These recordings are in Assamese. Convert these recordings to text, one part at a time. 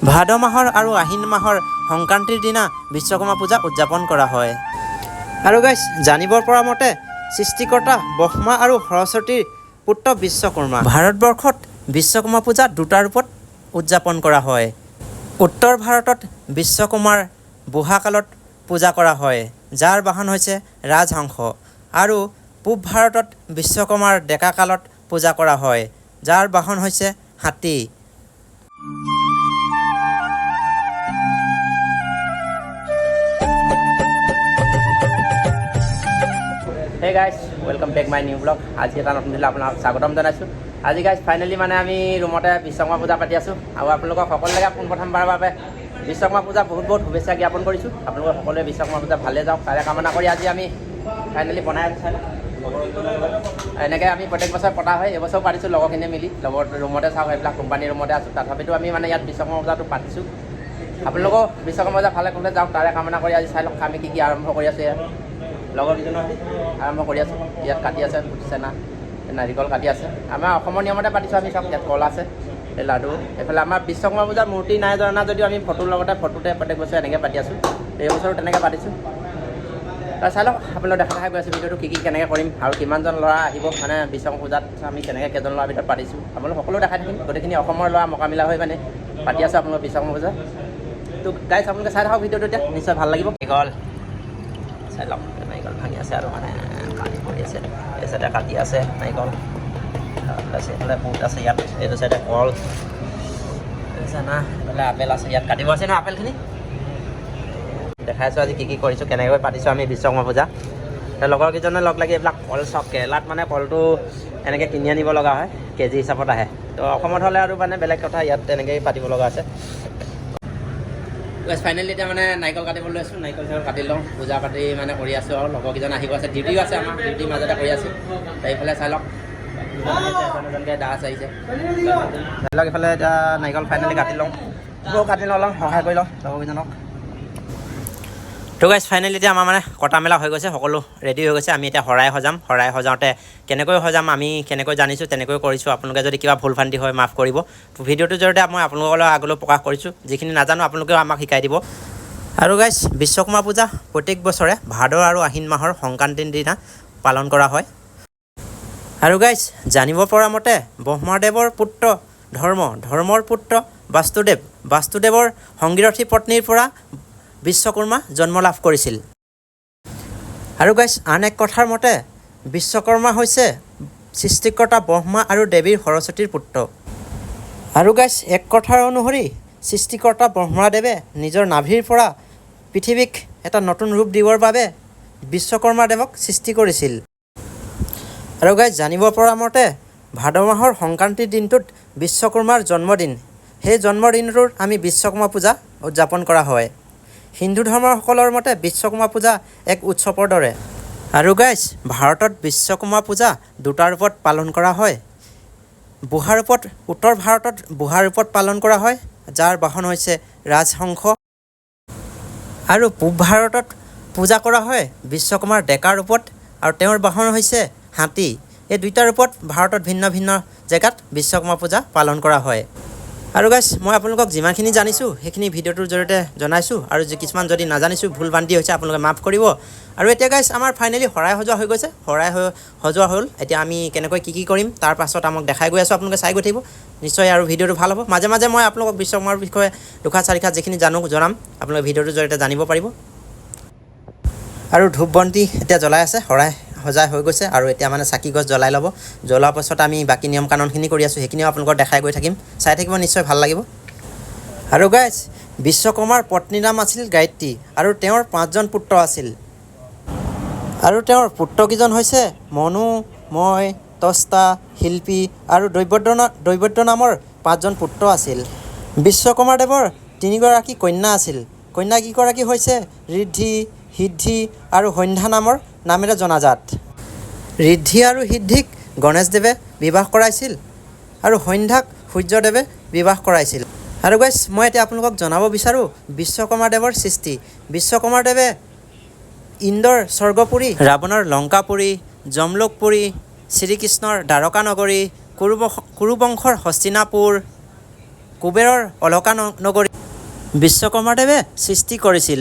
ভাদ মাহৰ আৰু আহিন মাহৰ সংক্ৰান্তিৰ দিনা বিশ্বকৰ্মা পূজা উদযাপন কৰা হয়। আৰু গাইজ জানিবৰ পৰা মতে সৃষ্টিকৰ্তা ব্ৰহ্মা আৰু সৰস্বতীৰ পুত্ৰ বিশ্বকৰ্মা। ভাৰতবৰ্ষত বিশ্বকৰ্মা পূজা দুটা ৰূপত উদযাপন কৰা হয়। উত্তৰ ভাৰতত বিশ্বকৰ্মাৰ বুঢ়াকালত পূজা কৰা হয়, যাৰ বাহন হৈছে ৰাজহংস, আৰু পূব ভাৰতত বিশ্বকৰ্মাৰ ডেকাকালত পূজা কৰা হয়, যাৰ বাহন হৈছে হাতী। Hey guys, welcome back my new blog. আজি এটা নতুন দিলে আপোনাক স্বাগতম জনাইছোঁ। আজি গাইজ ফাইনেলি আমি ৰুমতে বিশ্বকৰ্মা পূজা পাতি আছোঁ, আৰু আপোনালোকক সকলোকে পোনপ্ৰথমবাৰৰ বাবে বিশ্বকৰ্মা পূজা বহুত শুভেচ্ছা জ্ঞাপন কৰিছোঁ। আপোনালোকে সকলোৱে বিশ্বকৰ্মা পূজা ভালে যাওক তাৰে কামনা কৰি আজি আমি ফাইনেলি বনাই আছোঁ। এনেকৈ আমি প্ৰত্যেক বছৰ পতা হয়, এইবছৰো পাতিছোঁ লগৰখিনিয়ে মিলি। লগৰ ৰুমতে চাওক, এইবিলাক কোম্পানীৰ ৰুমতে আছোঁ, তথাপিতো আমি ইয়াত বিশ্বকৰ্মা পূজাটো পাতিছোঁ। আপোনালোকেও বিশ্বকৰ্মা পূজা ভালে কোনে যাওক তাৰে কামনা কৰি আজি চাই লওক আমি কি আৰম্ভ কৰি আছোঁ। ইয়াত লগৰকেইজনৰ আৰম্ভ কৰি আছোঁ। ইয়াত কাটি আছে চেনা নাৰিকল কাটি আছে। আমাৰ অসমৰ নিয়মতে পাতিছোঁ আমি চব। ইয়াত কল আছে, এই লাডু। এইফালে আমাৰ বিশ্বকৰ্মা পূজাৰ মূৰ্তি নাই জনা যদিও আমি ফটোৰ লগতে ফটোতে প্ৰত্যেক বছৰ এনেকৈ পাতি আছোঁ। এই বছৰো তেনেকৈ পাতিছোঁ। চাই লওক, আপোনালোক দেখাই গৈ আছোঁ ভিডিঅ'টো কি কেনেকৈ কৰিম আৰু কিমানজন ল'ৰা আহিব, বিশ্বকৰ্মা পূজাত আমি কেনেকৈ কেইজন ল'ৰাৰ ভিতৰত পাতিছোঁ আপোনালোক সকলো দেখাই থাকিম। গোটেইখিনি অসমৰ ল'ৰা মোকামিলা হৈ পাতি আছোঁ আপোনালোকৰ বিশ্বকৰ্মা পূজা। তো গাইজ আপোনালোকে চাই থাকক ভিডিঅ'টো, এতিয়া নিশ্চয় ভাল লাগিব। নাৰিকল চাই লওক, নাৰিকল ভাঙি আছে আৰু কাটি পৰি আছে। এই চাইডে কাটি আছে নাৰিকল, এইফালে বুট আছে, ইয়াত এইটো চাইডে কল আছে না, এইফালে আপেল আছে, ইয়াত কাটিব আছে না আপেলখিনি। দেখাইছোঁ আজি কি কৰিছোঁ, কেনেকৈ পাতিছোঁ আমি বিশ্বকৰ্মা পূজা। লগৰকেইজনে লগ লাগি এইবিলাক কল চব, কেৰেলাত কলটো এনেকৈ কিনি আনিব লগা হয়, কেজি হিচাপত আহে। তো অসমত হ'লে আৰু বেলেগ কথা, ইয়াত তেনেকৈয়ে পাতিব লগা আছে। ফাইনেলি এতিয়া নাৰিকল কাটিব লৈছোঁ। নাৰিকল কাটি লওঁ, পূজা পাতি কৰি আছোঁ, আৰু লগৰকেইজন আহিব আছে। ডিউটিও আছে আমাৰ, ডিউটিৰ মাজতে কৰি আছোঁ। এইফালে চাই লওক, এজনকৈ দাস আহিছে। চাই লওক এইফালে এতিয়া নাৰিকল ফাইনেলি কাটি লওঁ, কাটি লওঁ, সহায় কৰি লওঁ লগৰকেইজনক। তো গাইজ ফাইনেলি এতিয়া আমাৰ কটা মেলা হৈ গৈছে, সকলো ৰেডি হৈ গৈছে। আমি এতিয়া শৰাই সজাম। শৰাই সজাওঁতে কেনেকৈ সজাম, আমি কেনেকৈ জানিছোঁ তেনেকৈ কৰিছোঁ। আপোনালোকে যদি কিবা ভুল ভ্ৰান্তি হয় মাফ কৰিব। ভিডিঅ'টোৰ জৰিয়তে মই আপোনালোকৰ আগলৈ প্ৰকাশ কৰিছোঁ, যিখিনি নাজানো আপোনালোকেও আমাক শিকাই দিব। আৰু গাইজ বিশ্বকৰ্মা পূজা প্ৰত্যেক বছৰে ভাদ আৰু আহিন মাহৰ সংক্ৰান্তিৰ দিনা পালন কৰা হয়। আৰু গাইজ জানিব পৰা মতে ব্ৰহ্মদেৱৰ পুত্ৰ ধৰ্মৰ পুত্ৰ বাস্তুদেৱৰ সংগীৰথী পত্নীৰ পৰা বিশ্বকৰ্মা জন্ম লাভ কৰিছিল। আৰু গাইজ আন এক কথাৰ মতে বিশ্বকৰ্মা হৈছে সৃষ্টিকৰ্তা ব্ৰহ্মা আৰু দেৱী সৰস্বতীৰ পুত্ৰ। আৰু গাইজ এক কথাৰ অনুসৰি সৃষ্টিকৰ্তা ব্ৰহ্মাদেৱে নিজৰ নাভিৰ পৰা পৃথিৱীক এটা নতুন ৰূপ দিবৰ বাবে বিশ্বকৰ্মা দেৱক সৃষ্টি কৰিছিল। আৰু গাইজ জানিব পৰা মতে ভাদ মাহৰ সংক্ৰান্তিৰ দিনটোত বিশ্বকৰ্মাৰ জন্মদিন। সেই জন্মদিনটোত আমি বিশ্বকৰ্মা পূজা উদযাপন কৰা হয়। হিন্দু ধৰ্মসকলৰ মতে বিশ্বকৰ্মা পূজা এক উৎসৱৰ দৰে। আৰু গাইজ ভাৰতত বিশ্বকৰ্মা পূজা দুটা ৰূপত পালন কৰা হয়। উত্তৰ ভাৰতত বুঢ়া ৰূপত পালন কৰা হয়, যাৰ বাহন হৈছে ৰাজহংস, আৰু পূব ভাৰতত পূজা কৰা হয় বিশ্বকৰ্মাৰ ডেকা ৰূপত, আৰু তেওঁৰ বাহন হৈছে হাতী। এই দুইটা ৰূপত ভাৰতত ভিন্ন ভিন্ন জেগাত বিশ্বকৰ্মা পূজা পালন কৰা হয়। আৰু গাইজ মই আপোনালোকক যিমানখিনি জানিছোঁ সেইখিনি ভিডিঅ'টোৰ জৰিয়তে জনাইছোঁ, আৰু কিছুমান যদি নাজানিছোঁ ভুল ভ্ৰান্তি হৈছে আপোনালোকে মাফ কৰিব। আৰু এতিয়া গাইজ আমাৰ ফাইনেলি শৰাই সজোৱা হৈ গৈছে, শৰাই সজোৱা হ'ল। এতিয়া আমি কেনেকৈ কি কৰিম তাৰ পাছত আমাক দেখাই গৈ আছোঁ, আপোনালোকে চাই গৈ থাকিব নিশ্চয়, আৰু ভিডিঅ'টো ভাল হ'ব। মাজে মাজে মই আপোনালোকক বিশ্বকৰ্মাৰ বিষয়ে দুখাৰ চাৰিখাৰ যিখিনি জনাম আপোনালোকে ভিডিঅ'টোৰ জৰিয়তে জানিব পাৰিব। আৰু ধূপ বন্তি এতিয়া জ্বলাই আছে, শৰাই সজাই হৈ গৈছে, আৰু এতিয়া চাকি গছ জ্বলাই ল'ব। জ্বলোৱাৰ পাছত আমি বাকী নিয়ম কানুনখিনি কৰি আছোঁ, সেইখিনিও আপোনালোকক দেখাই গৈ থাকিম, চাই থাকিব নিশ্চয় ভাল লাগিব। আৰু গাইজ বিশ্বকৰ্মাৰ পত্নীৰ নাম আছিল গায়ত্ৰী, আৰু তেওঁৰ 5জন পুত্ৰ আছিল। আৰু তেওঁৰ পুত্ৰকেইজন হৈছে মনু, ময়, তস্তা, শিল্পী আৰু দৈৱদ্য নামৰ 5জন পুত্ৰ আছিল। বিশ্বকৰ্মা দেৱৰ 3গৰাকী কন্যা আছিল। কন্যাকেইগৰাকী হৈছে ঋদ্ধি, সিদ্ধি আৰু সন্ধ্যা নামেৰে জনাজাত। ঋদ্ধি আৰু সিদ্ধিক গণেশদেৱে বিবাহ কৰাইছিল, আৰু সন্ধ্যাক সূৰ্যদেৱে বিবাহ কৰাইছিল। আৰু গাইজ মই এতিয়া আপোনালোকক জনাব বিচাৰোঁ বিশ্বকৰ্মা দেৱৰ সৃষ্টি। বিশ্বকৰ্মা দেৱে ইন্দ্ৰৰ স্বৰ্গপুৰী, ৰাৱণৰ লংকাপুৰী, যমলোকপুৰী, শ্ৰীকৃষ্ণৰ দ্বাৰকা নগৰী, কুৰুবংশৰ হস্তিনাপুৰ, কুবেৰৰ অলকা নগৰী, বিশ্বকৰ্মাদেৱে সৃষ্টি কৰিছিল।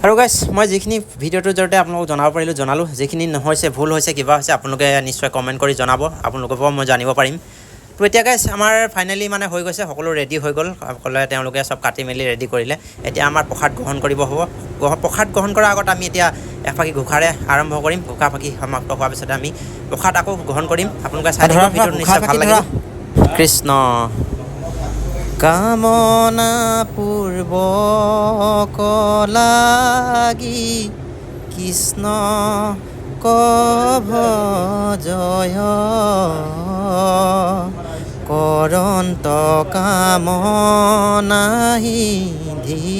আৰু গাইছ মই যিখিনি ভিডিঅ'টোৰ জৰিয়তে আপোনালোকক জনাব পাৰিলোঁ জনালোঁ, যিখিনি নহৈছে ভুল হৈছে কিবা হৈছে আপোনালোকে নিশ্চয় কমেণ্ট কৰি জনাব, আপোনালোকৰ পৰা মই জানিব পাৰিম। তো এতিয়া গাইছ আমাৰ ফাইনেলি মানে হৈ গৈছে, সকলো ৰেডি হৈ গ'ল, সকলোৱে তেওঁলোকে চব কাটি মেলি ৰেডি কৰিলে। এতিয়া আমাৰ প্ৰসাদ গ্ৰহণ কৰিব হ'ব। প্ৰসাদ গ্ৰহণ কৰাৰ আগত আমি এতিয়া এফাকি ঘোষাৰে আৰম্ভ কৰিম। ঘোষা ফাকি সমাপ্ত হোৱাৰ পিছতে আমি প্ৰসাদ আকৌ গ্ৰহণ কৰিম। আপোনালোকে চাই থাকিব, ভিডিঅ'টো নিশ্চয় ভাল লাগিব। কৃষ্ণ কামনা পূৰ্বক লাগি কৃষ্ণ কভজয় কৰন্ত কামনা সিদ্ধি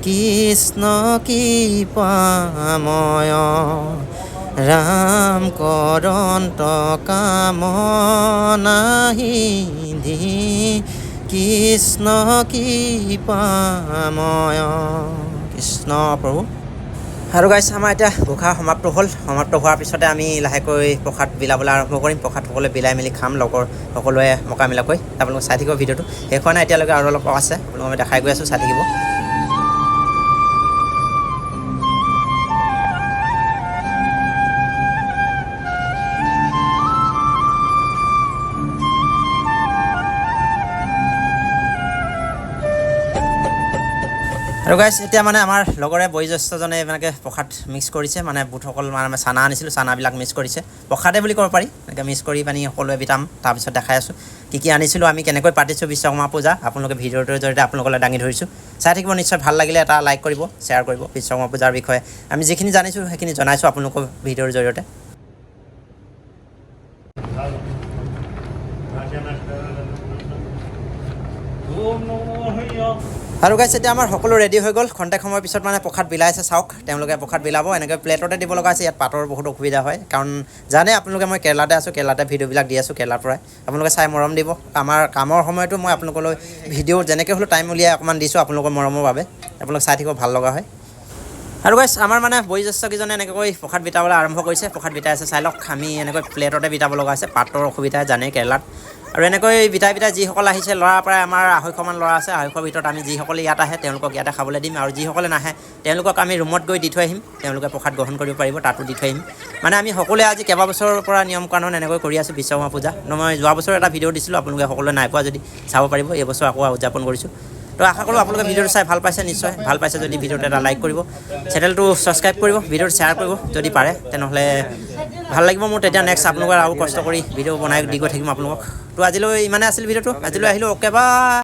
কৃষ্ণ কৃপাময় ৰাম কৰন্ত কামনা সিদ্ধি কৃষ্ণ কৃপাময় কৃষ্ণ প্ৰভু। আৰু গাইছ আমাৰ এতিয়া ঘোষা সমাপ্ত হ'ল। সমাপ্ত হোৱাৰ পিছতে আমি লাহেকৈ প্ৰসাদ বিলাবলৈ আৰম্ভ কৰিম। প্ৰসাদ সকলোৱে বিলাই মেলি খাম লগৰ সকলোৱে মকামিলাকৈ। আপোনালোকে চাই থাকিব ভিডিঅ'টো, শেষ হোৱা নাই এতিয়ালৈকে, আৰু অলপ আছে আপোনালোকক আমি দেখাই গৈ আছোঁ, চাই থাকিব। আৰু গাইছ এতিয়া মানে আমাৰ লগৰে বয়োজ্যেষ্ঠজনে এনেকৈ প্ৰসাদ মিক্স কৰিছে, মানে বুটসকল মানে চানা আনিছিলোঁ, চানাবিলাক মিক্স কৰিছে, প্ৰসাদে বুলি ক'ব পাৰি। এনেকৈ মিক্স কৰি পানি সকলোৱে বিটাম, তাৰপিছত দেখাই আছোঁ কি আনিছিলোঁ, আমি কেনেকৈ পাতিছোঁ বিশ্বকৰ্মা পূজা। আপোনালোকে ভিডিঅ'টোৰ জৰিয়তে আপোনালোকলৈ দাঙি ধৰিছোঁ, চাই থাকিব নিশ্চয়। ভাল লাগিলে এটা লাইক কৰিব, শ্বেয়াৰ কৰিব। বিশ্বকৰ্মা পূজাৰ বিষয়ে আমি যিখিনি জানিছোঁ সেইখিনি জনাইছোঁ আপোনালোকৰ ভিডিঅ'ৰ জৰিয়তে। আৰু গাইছ এতিয়া আমাৰ সকলো ৰেডি হৈ গ'ল। খন্তেক সময়ৰ পিছত মানে প্ৰসাদ বিলাইছে, চাওক তেওঁলোকে প্ৰসাদ বিলাব। এনেকৈ প্লেটতে দিব লগা আছে, ইয়াত পাতৰ বহুত অসুবিধা হয়, কাৰণ জানে আপোনালোকে মই কেৰেলাতে আছোঁ, কেৰেলাতে ভিডিঅ'বিলাক দি আছোঁ কেৰেলাৰ পৰাই। আপোনালোকে চাই মৰম দিব। আমাৰ কামৰ সময়তো মই আপোনালোকলৈ ভিডিঅ' যেনেকৈ হ'লেও টাইম উলিয়াই অকণমান দিছোঁ আপোনালোকৰ মৰমৰ বাবে। আপোনালোকে চাই থাকিব, ভাল লগা হয়। আৰু গাইছ আমাৰ মানে বয়োজ্যেষ্ঠকেইজনে এনেকৈ প্ৰসাদ বিটাবলৈ আৰম্ভ কৰিছে, প্ৰসাদ বিটাই আছে, চাই লওক। আমি এনেকৈ প্লেটতে বিটাব লগা আছে, পাতৰ অসুবিধা জানেই কেৰেলাত। আৰু এনেকৈ বিটাই যিসকল আহিছে, ল'ৰাৰ পৰাই আমাৰ 250মান ল'ৰা আছে। 250ৰ ভিতৰত আমি যিসকলে ইয়াত আহে তেওঁলোকক ইয়াতে খাবলৈ দিম, আৰু যিসকলে নাহে তেওঁলোকক আমি ৰুমত গৈ দি থৈ আহিম, তেওঁলোকে প্ৰসাদ গ্ৰহণ কৰিব পাৰিব, তাতো দি থৈ আহিম। মানে আমি সকলোৱে আজি কেইবাবছৰৰ পৰা নিয়ম কানুন এনেকৈ কৰি আছোঁ বিশ্বকৰ্মা পূজা। মই যোৱা বছৰ এটা ভিডিঅ' দিছিলোঁ, আপোনালোকে সকলোৱে নাই পোৱা যদি চাব পাৰিব। এইবছৰ আকৌ উদযাপন কৰিছোঁ। তো আশা কৰোঁ আপোনালোকে ভিডিঅ'টো চাই ভাল পাইছে, নিশ্চয় ভাল পাইছে। যদি ভিডিঅ'টো এটা লাইক কৰিব, চেনেলটো ছাবস্ক্ৰাইব কৰিব, ভিডিঅ'টো শ্বেয়াৰ কৰিব যদি পাৰে, তেনেহ'লে ভাল লাগিব মোৰ। তেতিয়া নেক্সট আপোনালোকৰ আৰু কষ্ট কৰি ভিডিঅ' বনাই দি গৈ থাকিম আপোনালোকক। তো আজিলৈ ইমানে আছিল ভিডিঅ'টো, আজিলৈ আহিলোঁ, অ'কে বাই।